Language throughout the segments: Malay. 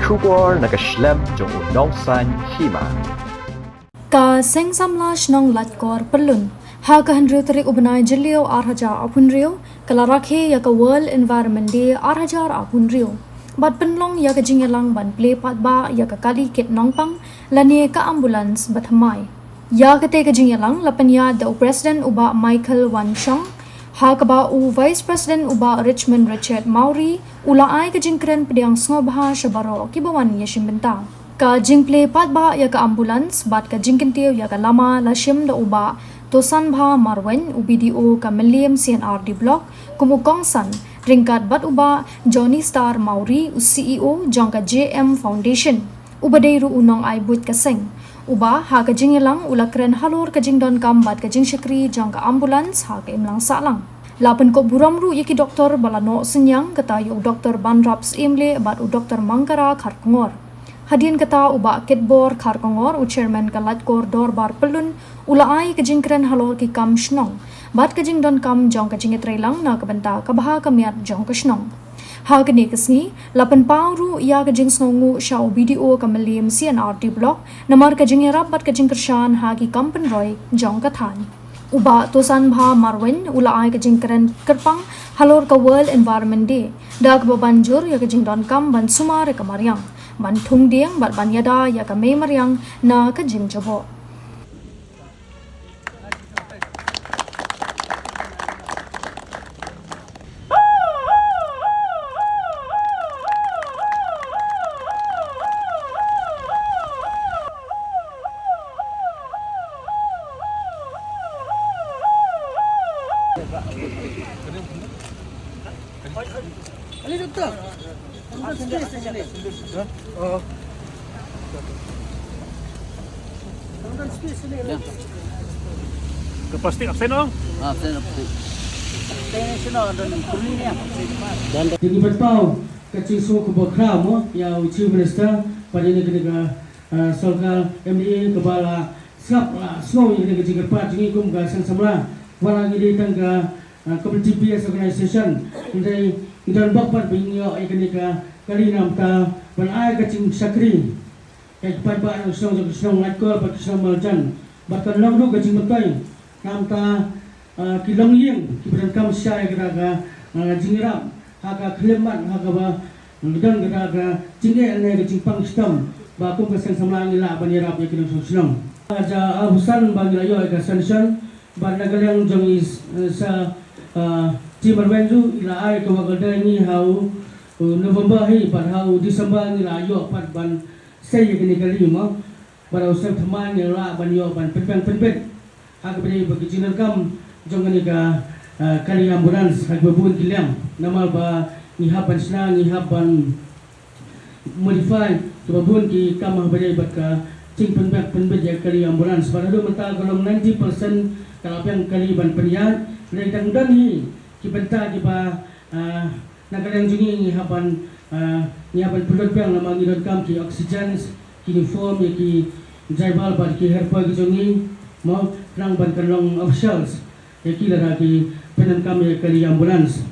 Shubor na Ssslp jong Nongpang Hima. Ka seng samlash nong latkor perlun. Ha ka handriu tarik ubnai jelio arhaja apun rio. Kala rakhe ya ka World Environment Day arhajar apun rio. Bat Pynlong ya ka jingelang ban play Paidbah ya ka kali kit Nongpang lani ka ambulans bat hamai. Ya ka te ka jingelang lapanya da President uba Michael Wan Chong. Ha ka ba u Vice President uba Richmond Richard Mauri ula ai ka jingkren pediang snobha shabaro kibawan yashim bentang. Ka jingple Paidbah ya ka ambulans bat ka jingkentiu ya ka lama lashim da uba tosan bha marwen ubidio ka Milliam CNRD block kumukong san ringkat bat uba Johnny Star Mauri CEO jong ka JM Foundation ubadeiru unong ai but ka seng uba ha ka jingelang ulakren halor ka jingdon kam bat ka jingshakri jong ka ambulans ha ka imlang salang lapan ko buramru yaki doktor balano senyang kata yu doktor banraps imle bat u doktor mangkara kharkongor Hadian kata uba kitbor kharkongor u chairman ka latkor dorbar pelun ulaai ka jingkren halor ki kam shnong bat ka jingdon kam jong ka jingetrelang na ka benta ka baha ka miat jong ka shnong ha ka ni kasni lapan pauru ya ka jingsnongu sha video ka Milliam CNRD block namar ka jingerap bat ka jingkershan ha ki kampen roy jong ka than uba tosan bha marwen ulaai ka jingkren kerpang halor ka World Environment Day dag babanjur ya ka jingdon kam ban sumar ka maryang ban thung dieng bat ban yada ya ka me maryang na ka jing jabo Ali doktor. Oh. Pasti absen dong? Absen. Tensional dan kulinya. Jadi betul kecil semua kebakar mo ya Chief Minister pada ini ketika Solkal MDA kepala siap semua ini ketika cepat ini kum gasang semula walang ini tangga Community PS Organization dari dan bapak binyo ketika kali namta banai kecing sakri kayak Paidbah yang senang latkor bat senang maljan bahkan lalu kecing betai namta kilong yeng kiberan kam syai keraga jingrap haga klemat haga ba dan keraga jingge ne kecing pang sistem ba kum kesan samlang ila banirap ya kinong senang aja abusan bagi ayo ka sanction ban nagalang jong sa Timarwenju ila ai ko magalda ni hau November hi par hau December ni la yo pat ban sei ni kali mo para usap thaman ni la ban yo ban pen ha ka bari bagi jinar kam jong ni ka kali ambulans ha babun kilam namal ba ni haban sna ni haban modify to babun ki kam ha bari bat ka cing pen ya kali ambulans para do mata golong 90% kalau yang kali ban periat dari tangdan ni kibenta kiba nagalang jungi ni haban pulot bang nama ngidon kam ki oksigen ki uniform ki jaibal ban ki herpa ki jungi mo nang ban kalong officials ki lara ki penan kam ya kali ambulans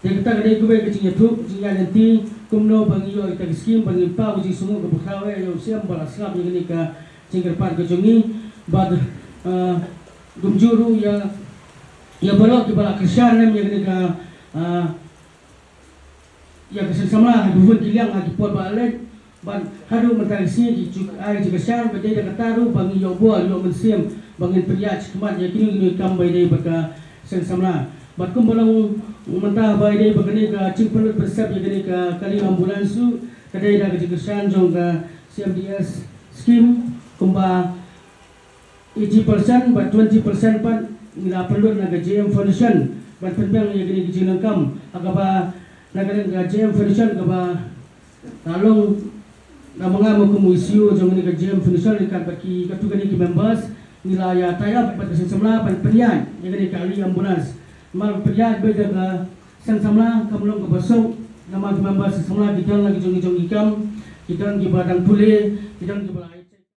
ya kita gade kuwe ki cinya thup cinya nanti kumno bangi yo ita skim bangi pa uji sumu ko bukhawe yo siam bala slab ni ka cingker par ki jungi bad gumjuru ya balok di balak kesyan nem yang ka ya kesan samla hubun kiliang agi pot balet ban haru mentangsi di cuk ai di kesyan bade da kataru bangi yo bo yo mensim bangin priya cikmat ya kini kam bai dei baka sen samla bat kum balang mentah bai dei bagani ka cingpelut bersep ya gani ka kali ambulansu kadai da kesyan jong ka CMDS scheme kumba 80% but 20% pan nila perlu naga JM Foundation ban penbang yang gini gini kam agaba naga JM Foundation agaba talong namanga mo kumuisiu jong ni JM Foundation kan baki katugani ki members nila ya tayap pat kesan samla pan penyan yang gini kali ambulans mal penyan beda ka san samla kamlong ka basau nama members samla kita lagi jong ikam kita di badang pule kita di balai